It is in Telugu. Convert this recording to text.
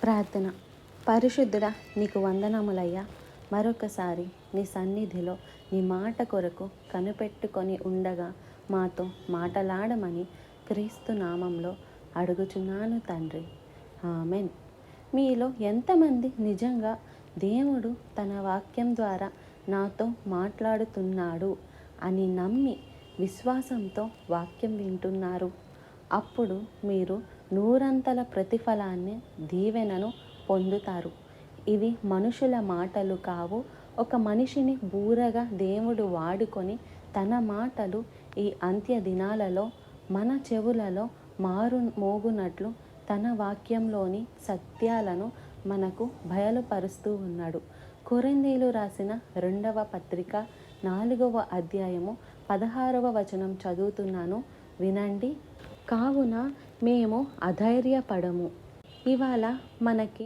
ప్రార్థన. పరిశుద్ధుడా, నీకు వందనములయ్యా. మరొకసారి నీ సన్నిధిలో నీ మాట కొరకు కనిపెట్టుకొని ఉండగా మాతో మాటలాడమని క్రీస్తు నామంలో అడుగుచున్నాను తండ్రి. ఆమెన్. మీలో ఎంతమంది నిజంగా దేవుడు తన వాక్యం ద్వారా నాతో మాట్లాడుతున్నాడు అని నమ్మి విశ్వాసంతో వాక్యం వింటున్నారు? అప్పుడు మీరు నూరంతల ప్రతిఫలాన్ని, దీవెనను పొందుతారు. ఇవి మనుషుల మాటలు కావు. ఒక మనిషిని బూరగా దేవుడు వాడుకొని తన మాటలు ఈ అంత్య దినాలలో మన చెవులలో మోగునట్లు తన వాక్యంలోని సత్యాలను మనకు బయలుపరుస్తూ ఉన్నాడు. కొరింథీయులకు రాసిన 2వ పత్రిక 4వ అధ్యాయము 16వ వచనం చదువుతున్నాను, వినండి. కావున మేము అధైర్యపడము. ఇవాళ మనకి